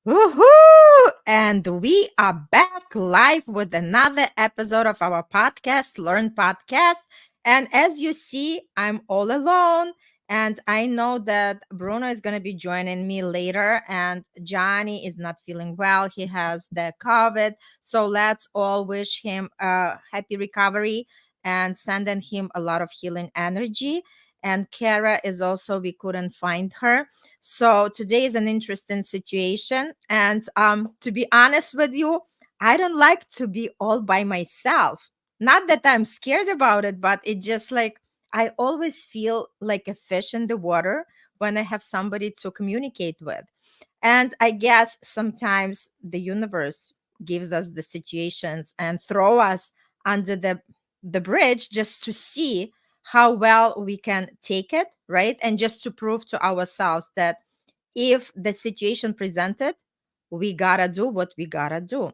Woohoo! And we are back live with another episode of our podcast, Learn Podcast. And as you see, I'm all alone. And I know that Bruno is going to be joining me later. And Johnny is not feeling well. He has the COVID. So let's all wish him a happy recovery and sending him a lot of healing energy. And Kara is also, we couldn't find her. So today is an interesting situation. And to be honest with you, I don't like to be all by myself. Not that I'm scared about it, but it just like I always feel like a fish in the water when I have somebody to communicate with. And I guess sometimes the universe gives us the situations and throw us under the bridge just to see how well we can take it, right? And just to prove to ourselves that if the situation presented, we gotta do what we gotta do.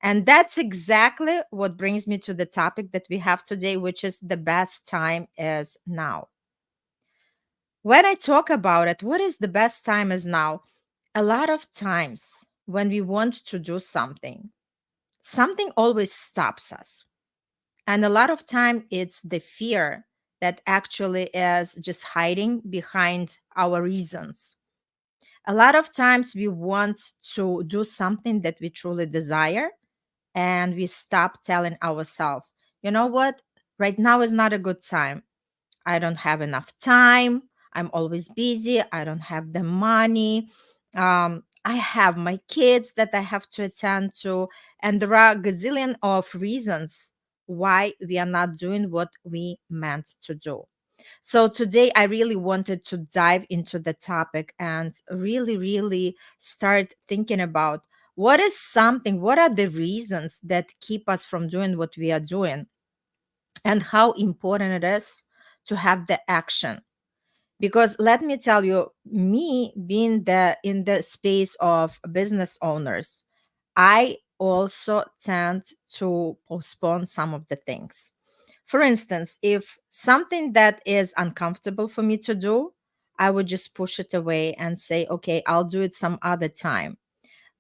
And that's exactly what brings me to the topic that we have today, which is the best time is now. When I talk about it, what is the best time is now? A lot of times when we want to do something, something always stops us. And a lot of time it's the fear that actually is just hiding behind our reasons. A lot of times we want to do something that we truly desire, and we stop telling ourselves, you know what, right now is not a good time. I don't have enough time. I'm always busy. I don't have the money. I have my kids that I have to attend to. And there are a gazillion of reasons why we are not doing what we meant to do. So today I really wanted to dive into the topic and really, really start thinking about what are the reasons that keep us from doing what we are doing, and how important it is to have the action. Because let me tell you, me being the in the space of business owners, I also tend to postpone some of the things. For instance, if something that is uncomfortable for me to do, I would just push it away and say, okay, I'll do it some other time.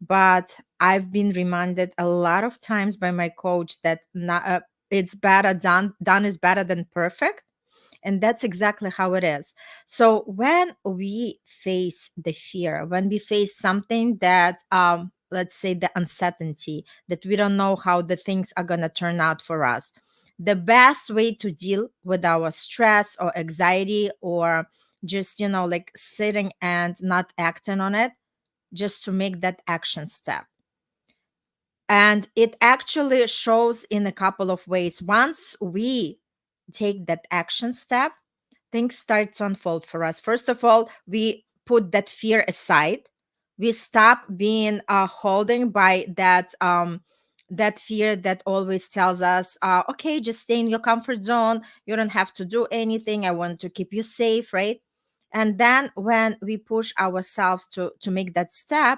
But I've been reminded a lot of times by my coach that it's better done is better than perfect, and that's exactly how it is. So when we face the fear, when we face something that let's say the uncertainty, that we don't know how the things are going to turn out for us, the best way to deal with our stress or anxiety, or just like sitting and not acting on it, just to make that action step. And it actually shows in a couple of ways. Once we take that action step, things start to unfold for us. First of all, we put that fear aside. We stop being holding by that fear that always tells us, okay, just stay in your comfort zone. You don't have to do anything. I want to keep you safe, right? And then when we push ourselves to make that step,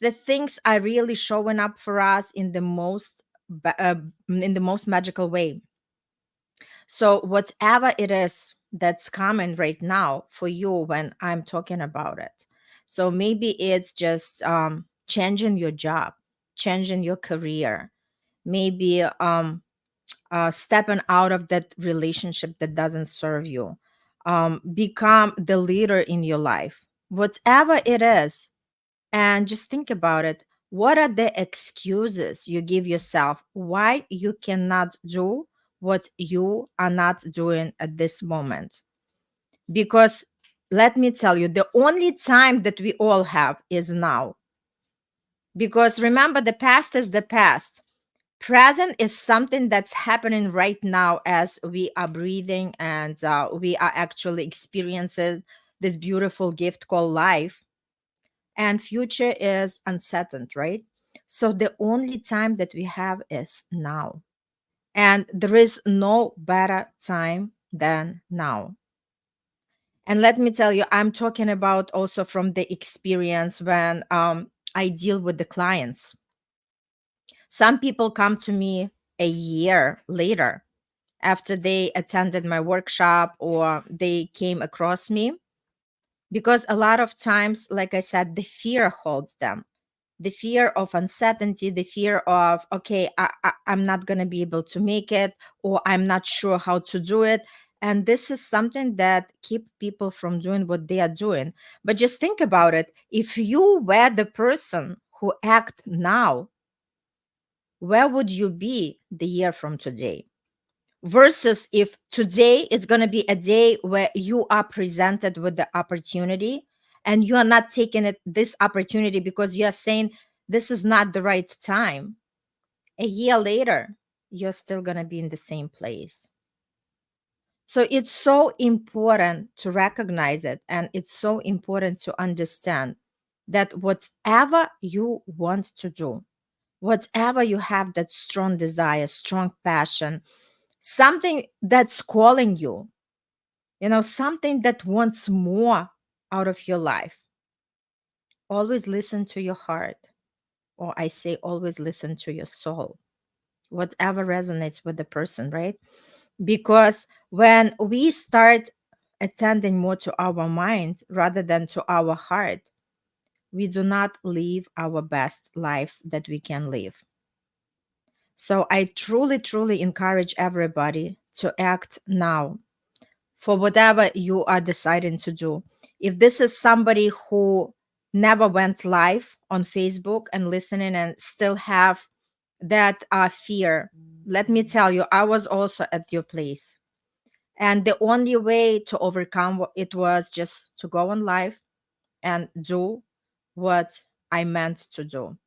the things are really showing up for us in the most magical way. So whatever it is that's common right now for you when I'm talking about it, so maybe it's just changing your job, changing your career, maybe stepping out of that relationship that doesn't serve you, become the leader in your life, whatever it is. And just think about it. What are the excuses you give yourself why you cannot do what you are not doing at this moment? Because let me tell you, the only time that we all have is now. Because remember, the past is the past. Present is something that's happening right now as we are breathing, and we are actually experiencing this beautiful gift called life. And future is uncertain, right? So the only time that we have is now, and there is no better time than now. And let me tell you, I'm talking about also from the experience when I deal with the clients. Some people come to me a year later after they attended my workshop or they came across me, because a lot of times, like I said, the fear holds them. The fear of uncertainty, the fear of, okay, I'm not going to be able to make it, or I'm not sure how to do it. And this is something that keep people from doing what they are doing. But just think about it. If you were the person who act now, where would you be the year from today? Versus if today is going to be a day where you are presented with the opportunity and you are not taking this opportunity because you are saying this is not the right time. A year later, you're still going to be in the same place. So it's so important to recognize it, and it's so important to understand that whatever you want to do, whatever you have that strong desire, strong passion, something that's calling you, something that wants more out of your life, always listen to your heart. Or I say, always listen to your soul, whatever resonates with the person, right? Because when we start attending more to our mind rather than to our heart, we do not live our best lives that we can live. So I truly, truly encourage everybody to act now for whatever you are deciding to do. If this is somebody who never went live on Facebook and listening and still have that fear, let me tell you, I was also at your place. And the only way to overcome it was just to go on live and do what I meant to do.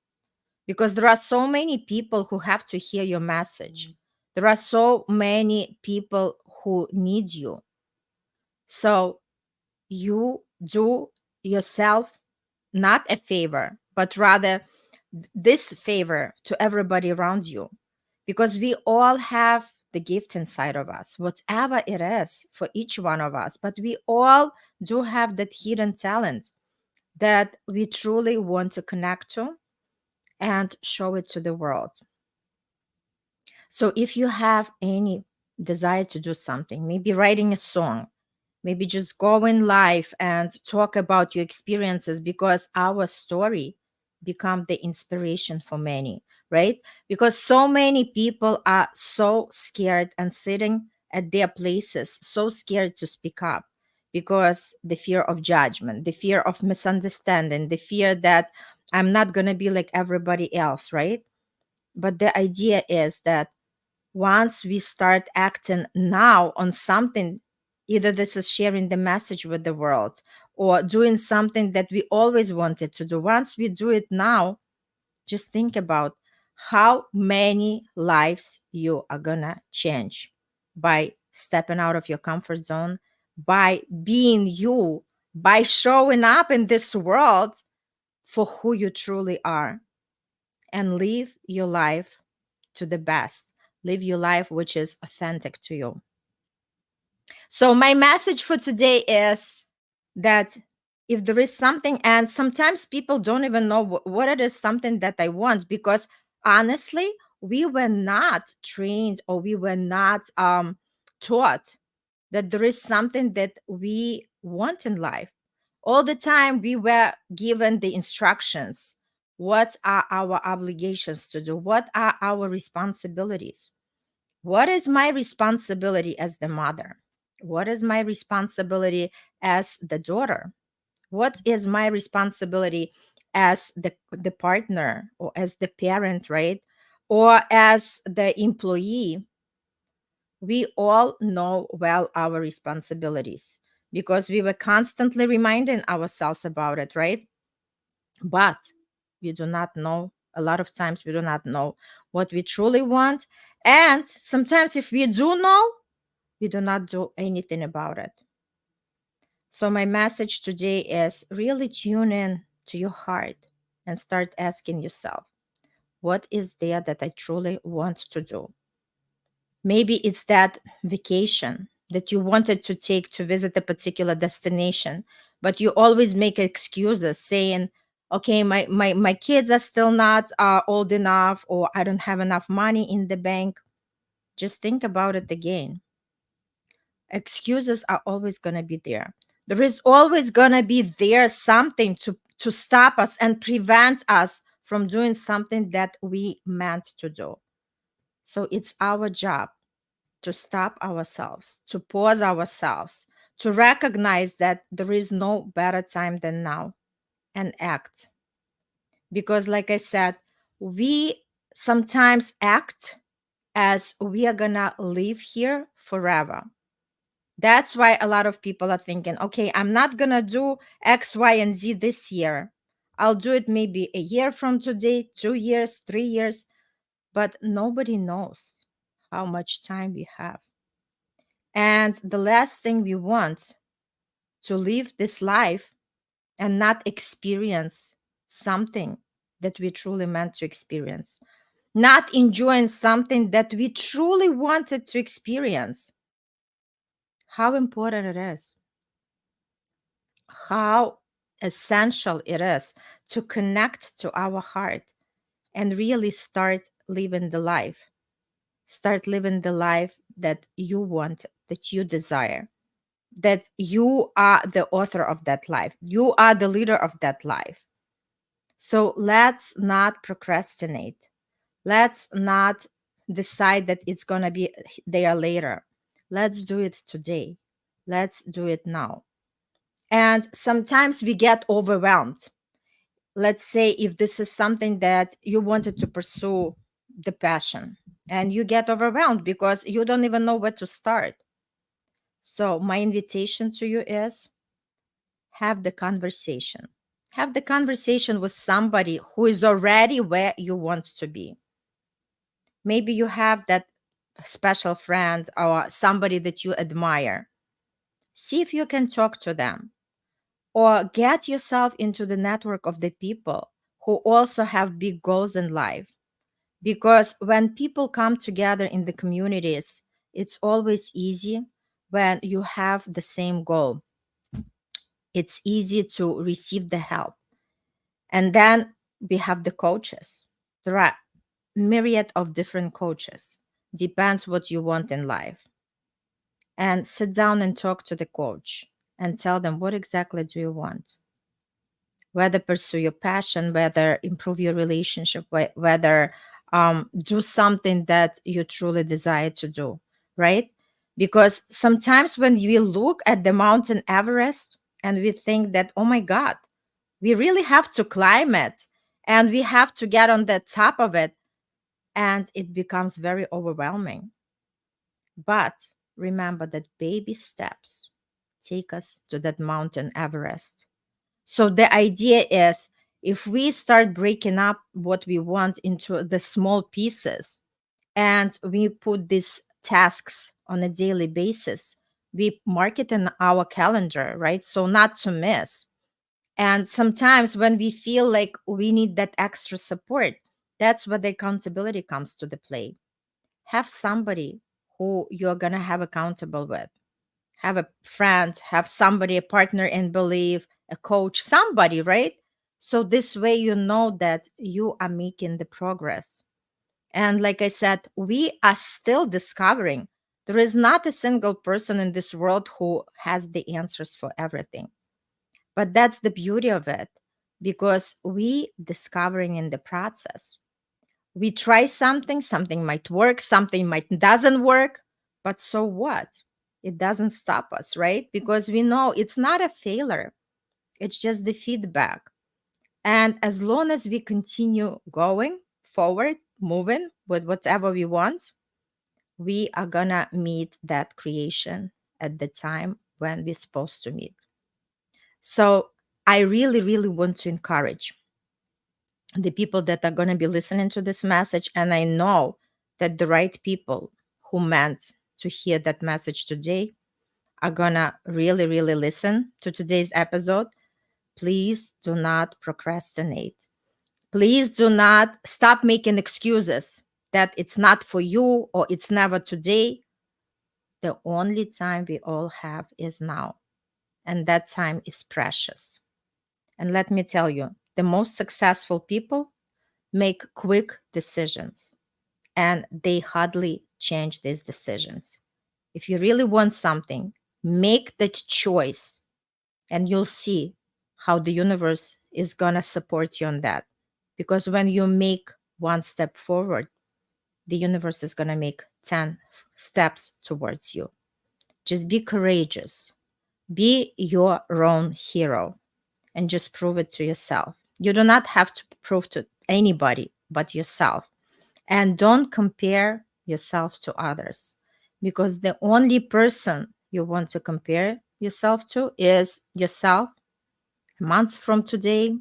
Because there are so many people who have to hear your message. There are so many people who need you. So you do yourself not a favor, but rather this favor to everybody around you, because we all have the gift inside of us, whatever it is for each one of us. But we all do have that hidden talent that we truly want to connect to and show it to the world. So if you have any desire to do something, maybe writing a song, maybe just go in live and talk about your experiences, because our story become the inspiration for many, right? Because so many people are so scared and sitting at their places, so scared to speak up, because the fear of judgment, the fear of misunderstanding, the fear that I'm not going to be like everybody else, right? But the idea is that once we start acting now on something, either this is sharing the message with the world or doing something that we always wanted to do, once we do it now, just think about how many lives you are gonna change by stepping out of your comfort zone, by being you, by showing up in this world for who you truly are, and live your life to the best. Live your life which is authentic to you. So, my message for today is that if there is something, and sometimes people don't even know what it is, something that I want, because honestly, we were not trained, or we were not taught that there is something that we want in life. All the time, we were given the instructions. What are our obligations to do? What are our responsibilities? What is my responsibility as the mother? What is my responsibility as the daughter? What is my responsibility as the partner, or as the parent, right? Or as the employee? We all know well our responsibilities, because we were constantly reminding ourselves about it, right? But we do not know, a lot of times we do not know what we truly want. And sometimes if we do know, we do not do anything about it. So my message today is really tune in to your heart and start asking yourself, what is there that I truly want to do? Maybe it's that vacation that you wanted to take to visit a particular destination, but you always make excuses saying, okay, my kids are still not old enough, or I don't have enough money in the bank. Just think about it again. Excuses are always going to be there. There is always going to be there something to stop us and prevent us from doing something that we meant to do. So it's our job to stop ourselves, to pause ourselves, to recognize that there is no better time than now, and act. Because, like I said, we sometimes act as we are gonna live here forever. That's why a lot of people are thinking, okay, I'm not gonna do X, Y, and Z this year. I'll do it maybe a year from today, 2 years, 3 years, but nobody knows how much time we have. And the last thing we want to live this life and not experience something that we truly meant to experience, not enjoying something that we truly wanted to experience. How important it is, how essential it is to connect to our heart and really start living the life. Start living the life that you want, that you desire, that you are the author of that life. You are the leader of that life. So let's not procrastinate. Let's not decide that it's going to be there later. Let's do it today. Let's do it now. And sometimes we get overwhelmed. Let's say if this is something that you wanted to pursue, the passion, and you get overwhelmed because you don't even know where to start. So, my invitation to you is have the conversation. Have the conversation with somebody who is already where you want to be. Maybe you have that special friend or somebody that you admire. See if you can talk to them, or get yourself into the network of the people who also have big goals in life. Because when people come together in the communities, it's always easy when you have the same goal. It's easy to receive the help. And then we have the coaches. There are myriad of different coaches. Depends what you want in life. And sit down and talk to the coach and tell them what exactly do you want. Whether pursue your passion, whether improve your relationship, whether do something that you truly desire to do, right? Because sometimes when we look at the mountain Everest and we think that, oh my God, we really have to climb it and we have to get on the top of it, and it becomes very overwhelming. But remember that baby steps take us to that mountain Everest. So the idea is, if we start breaking up what we want into the small pieces and we put these tasks on a daily basis, we mark it in our calendar, right? So not to miss. And sometimes when we feel like we need that extra support, that's where the accountability comes to the play. Have somebody who you're going to have accountable with. Have a friend, have somebody, a partner in belief, a coach, somebody, right? So this way you know that you are making the progress. And like I said, we are still discovering. There is not a single person in this world who has the answers for everything. But that's the beauty of it, because we discovering in the process. We try something, something might work, something might doesn't work, but so what? It doesn't stop us, right? Because we know it's not a failure. It's just the feedback. And as long as we continue going forward, moving with whatever we want, we are gonna meet that creation at the time when we're supposed to meet. So I really, really want to encourage the people that are going to be listening to this message. And I know that the right people who meant to hear that message today are going to really, really listen to today's episode. Please do not procrastinate. Please do not stop making excuses that it's not for you or it's never today. The only time we all have is now. And that time is precious. And let me tell you, the most successful people make quick decisions and they hardly change these decisions. If you really want something, make the choice and you'll see how the universe is going to support you on that. Because when you make one step forward, the universe is going to make 10 steps towards you. Just be courageous, be your own hero, and just prove it to yourself. You do not have to prove to anybody but yourself. And don't compare yourself to others, because the only person you want to compare yourself to is yourself a month from today,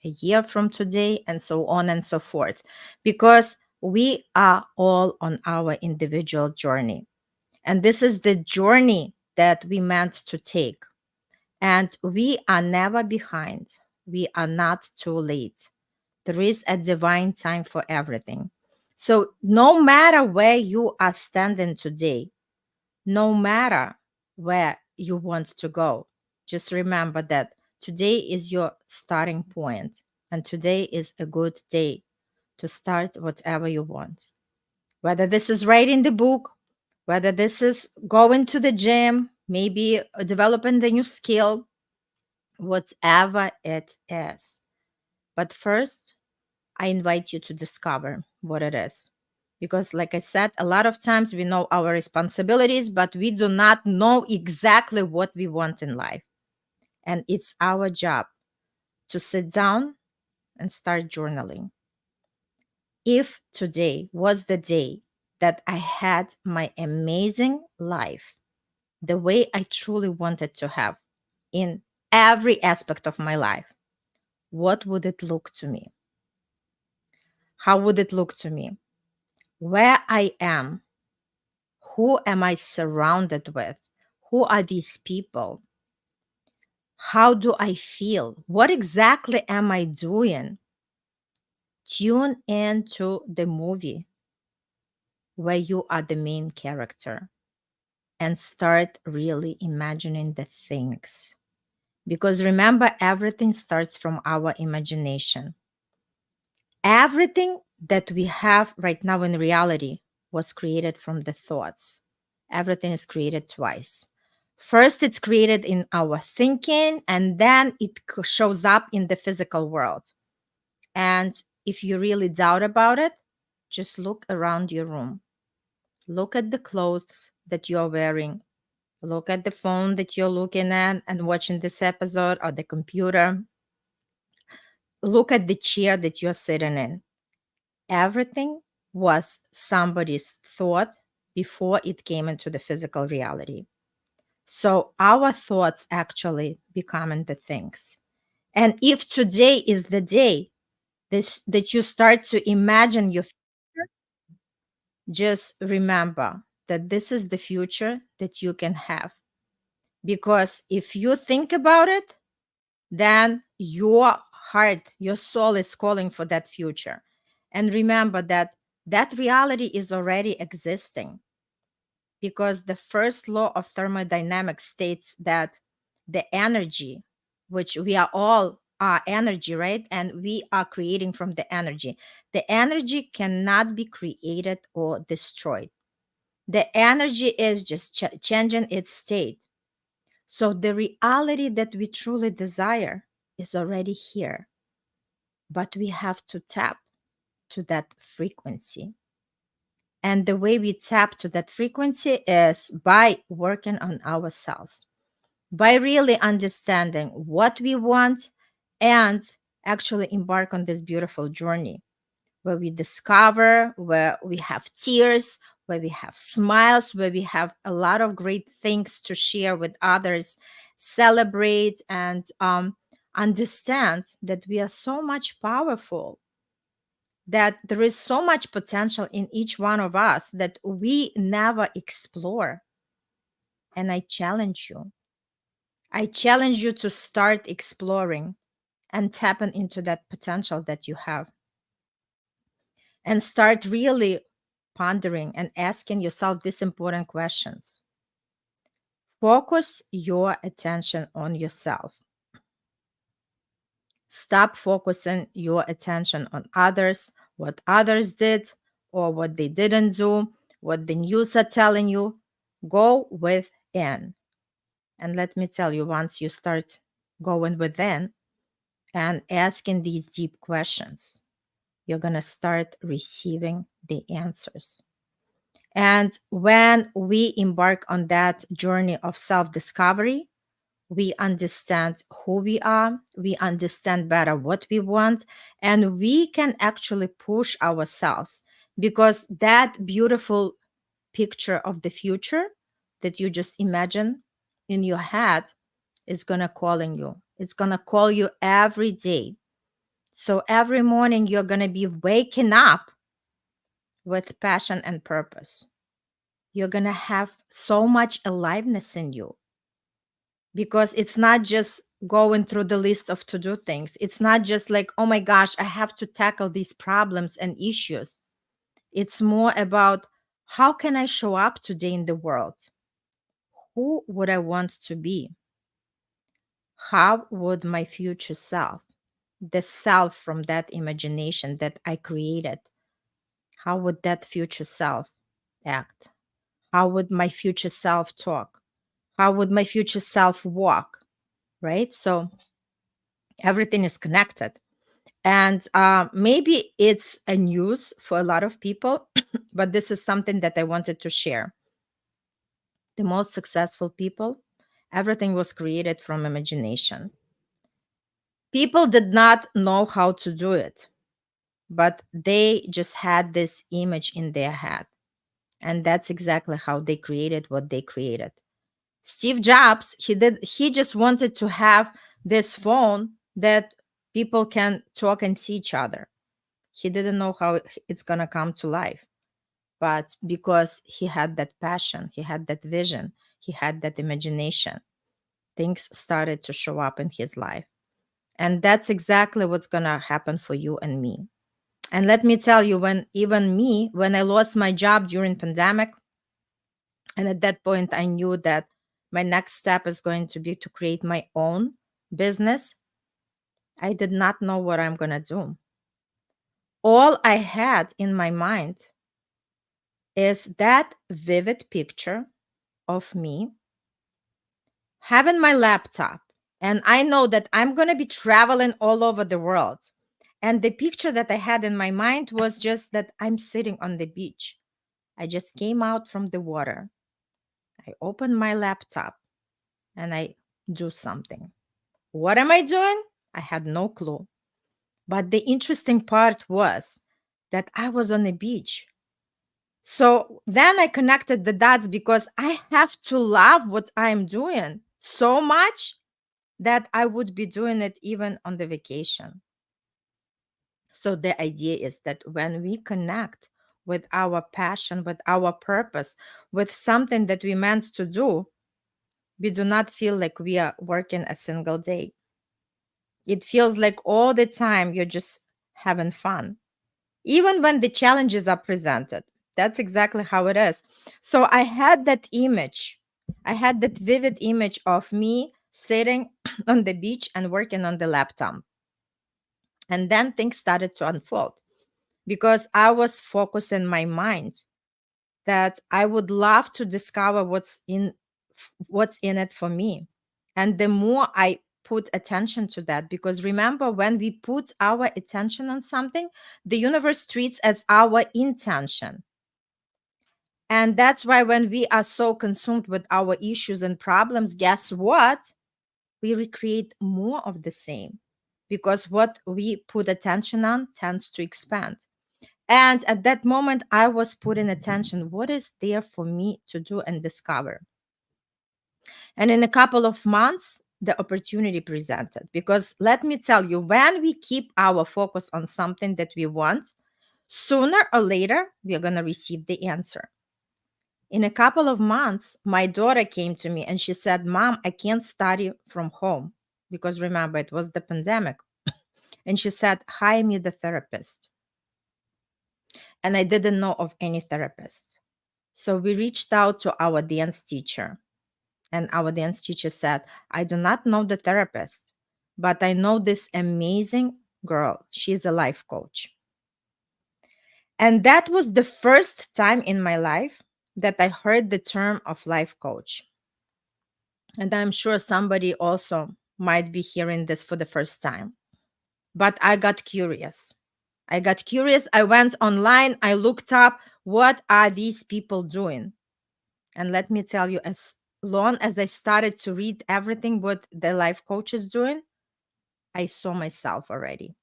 a year from today, and so on and so forth, because we are all on our individual journey. And this is the journey that we meant to take. And we are never behind. We are not too late. There is a divine time for everything. So, no matter where you are standing today, no matter where you want to go, just remember that today is your starting point, and today is a good day to start whatever you want. Whether this is writing the book, whether this is going to the gym, maybe developing the new skill, whatever it is. But first, I invite you to discover what it is. Because, like I said, a lot of times we know our responsibilities, but we do not know exactly what we want in life. And it's our job to sit down and start journaling. If today was the day that I had my amazing life, the way I truly wanted to have in every aspect of my life, what would it look to me? How would it look to me? Where I am, who am I surrounded with? Who are these people? How do I feel? What exactly am I doing? Tune into the movie where you are the main character and start really imagining the things. Because remember, everything starts from our imagination. Everything that we have right now in reality was created from the thoughts. Everything is created twice. First, it's created in our thinking, and then it shows up in the physical world. And if you really doubt about it, just look around your room. Look at the clothes that you're wearing. Look at the phone that you're looking at and watching this episode, or the computer. Look at the chair that you're sitting in. Everything was somebody's thought before it came into the physical reality. So our thoughts actually becoming the things. And if today is the day that you start to imagine your future, just remember that this is the future that you can have. Because if you think about it, then your heart, your soul is calling for that future. And remember that that reality is already existing, because the first law of thermodynamics states that the energy, which we are all energy, right? And we are creating from the energy cannot be created or destroyed. The energy is just changing its state. So the reality that we truly desire is already here, but we have to tap to that frequency. And the way we tap to that frequency is by working on ourselves, by really understanding what we want, and actually embark on this beautiful journey where we discover, where we have tears, where we have smiles, where we have a lot of great things to share with others, celebrate, and understand that we are so much powerful, that there is so much potential in each one of us that we never explore. And I challenge you. I challenge you to start exploring and tapping into that potential that you have, and start really pondering and asking yourself these important questions. Focus your attention on yourself. Stop focusing your attention on others, what others did or what they didn't do, what the news are telling you. Go within. And let me tell you, once you start going within and asking these deep questions, you're going to start receiving the answers. And when we embark on that journey of self discovery, we understand who we are, we understand better what we want, and we can actually push ourselves, because that beautiful picture of the future that you just imagine in your head is going to calling you. It's going to call you every day. So every morning you're going to be waking up with passion and purpose. You're going to have so much aliveness in you, because it's not just going through the list of to do things. It's not just like, oh my gosh, I have to tackle these problems and issues. It's more about, how can I show up today in the world? Who would I want to be? How would my future self, the self from that imagination that I created, how would that future self act? How would my future self talk? How would my future self walk? Right? So everything is connected. And maybe it's a news for a lot of people, but this is something that I wanted to share. The most successful people, everything was created from imagination. People did not know how to do it, but they just had this image in their head. And that's exactly how they created what they created. Steve Jobs, he just wanted to have this phone that people can talk and see each other. He didn't know how it's going to come to life. But because he had that passion, he had that vision, he had that imagination, things started to show up in his life. And that's exactly what's going to happen for you and me. And let me tell you, when I lost my job during pandemic, and at that point I knew that my next step is going to be to create my own business, I did not know what I'm going to do. All I had in my mind is that vivid picture of me having my laptop. And I know that I'm going to be traveling all over the world. And the picture that I had in my mind was just that I'm sitting on the beach. I just came out from the water. I open my laptop and I do something. What am I doing? I had no clue. But the interesting part was that I was on the beach. So then I connected the dots, because I have to love what I'm doing so much that I would be doing it even on the vacation. So the idea is that when we connect with our passion, with our purpose, with something that we meant to do, we do not feel like we are working a single day. It feels like all the time you're just having fun, even when the challenges are presented. That's exactly how it is. So I had that image. I had that vivid image of me sitting on the beach and working on the laptop. And then things started to unfold, because I was focusing my mind that I would love to discover what's in it for me. And the more I put attention to that, because remember, when we put our attention on something, the universe treats as our intention. And that's why when we are so consumed with our issues and problems, guess what? We recreate more of the same, because what we put attention on tends to expand. And at that moment, I was putting attention, what is there for me to do and discover? And in a couple of months, the opportunity presented. Because let me tell you, when we keep our focus on something that we want, sooner or later, we are going to receive the answer. In a couple of months, my daughter came to me and she said, Mom, I can't study from home. Because remember, it was the pandemic. And she said, hire me the therapist. And I didn't know of any therapist. So we reached out to our dance teacher. And our dance teacher said, I do not know the therapist, but I know this amazing girl. She's a life coach. And that was the first time in my life that I heard the term of life coach. And I'm sure somebody also might be hearing this for the first time. But I got curious. I went online. I looked up, what are these people doing? And let me tell you, as long as I started to read everything what the life coach is doing, I saw myself already.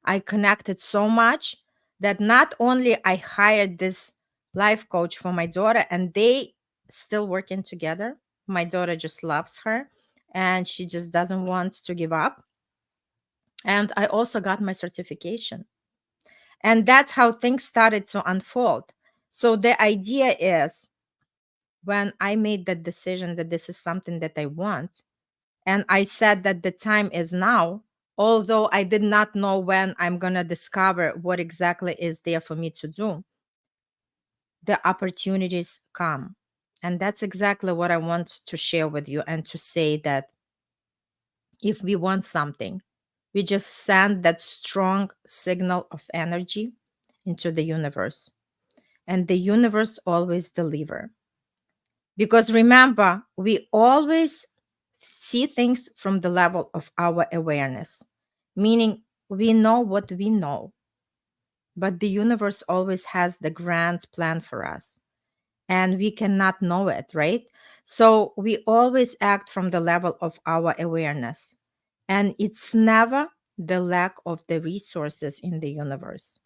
I connected so much that not only I hired this life coach for my daughter, and they still working together. My daughter just loves her and she just doesn't want to give up. And I also got my certification. And that's how things started to unfold. So the idea is, when I made that decision that this is something that I want, and I said that the time is now, although I did not know when I'm going to discover what exactly is there for me to do, the opportunities come. And that's exactly what I want to share with you, and to say that if we want something, we just send that strong signal of energy into the universe, and the universe always deliver. Because remember, we always see things from the level of our awareness, meaning we know what we know, but the universe always has the grand plan for us, and we cannot know it, right? So we always act from the level of our awareness, and it's never the lack of the resources in the universe,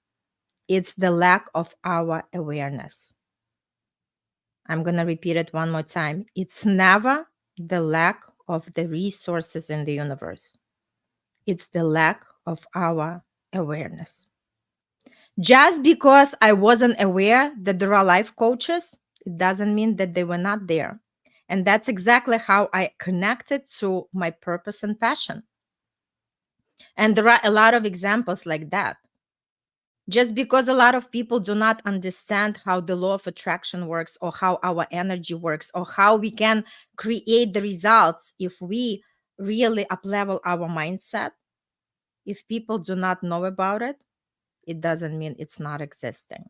it's the lack of our awareness. I'm going to repeat it one more time. It's never the lack of the resources in the universe, it's the lack of our awareness. Just because I wasn't aware that there are life coaches, it doesn't mean that they were not there. And that's exactly how I connected to my purpose and passion. And there are a lot of examples like that. Just because a lot of people do not understand how the law of attraction works, or how our energy works, or how we can create the results if we really uplevel our mindset, if people do not know about it, it doesn't mean it's not existing.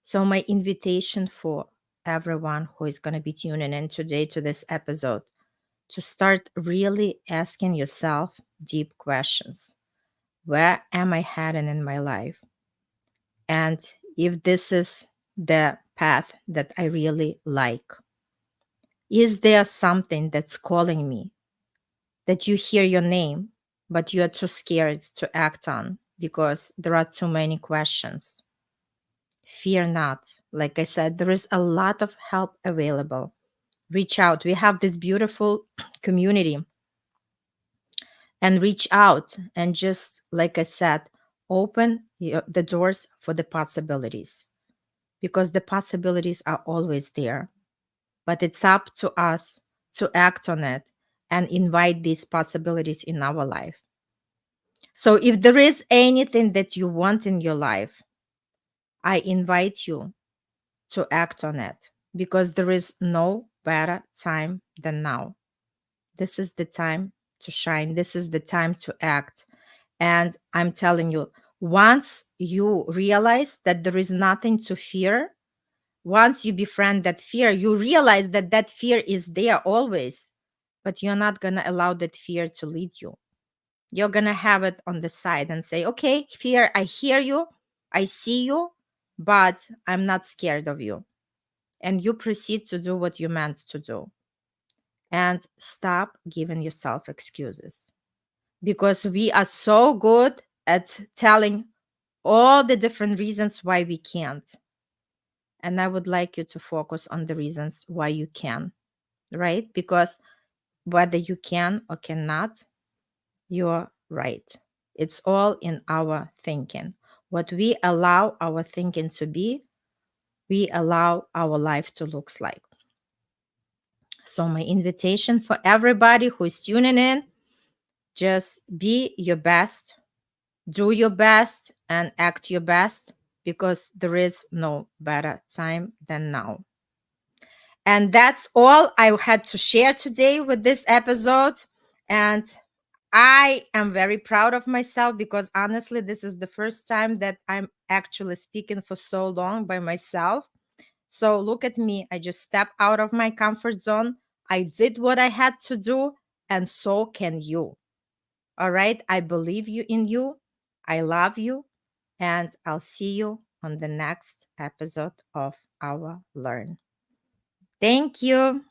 So my invitation for everyone who is going to be tuning in today to this episode, to start really asking yourself deep questions. Where am I heading in my life? And if this is the path that I really like, is there something that's calling me, that you hear your name, but you are too scared to act on because there are too many questions? Fear not. Like I said, there is a lot of help available. Reach out. We have this beautiful community, and reach out, and just like I said, open the doors for the possibilities, because the possibilities are always there. But it's up to us to act on it and invite these possibilities in our life. So if there is anything that you want in your life, I invite you to act on it, because there is no better time than now. This is the time to shine. This is the time to act. And I'm telling you, once you realize that there is nothing to fear, once you befriend that fear, you realize that that fear is there always, but you're not going to allow that fear to lead you. You're going to have it on the side and say, okay, fear, I hear you, I see you, but I'm not scared of you. And you proceed to do what you meant to do. And stop giving yourself excuses, because we are so good at telling all the different reasons why we can't. And I would like you to focus on the reasons why you can, right? Because whether you can or cannot, you're right. It's all in our thinking. What we allow our thinking to be, we allow our life to look like. So my invitation for everybody who is tuning in, just be your best, do your best, and act your best, because there is no better time than now. And that's all I had to share today with this episode. And I am very proud of myself, because honestly, this is the first time that I'm actually speaking for so long by myself. So look at me. I just stepped out of my comfort zone. I did what I had to do, and so can you. All right. I believe you in you. I love you. And I'll see you on the next episode of our Learn. Thank you.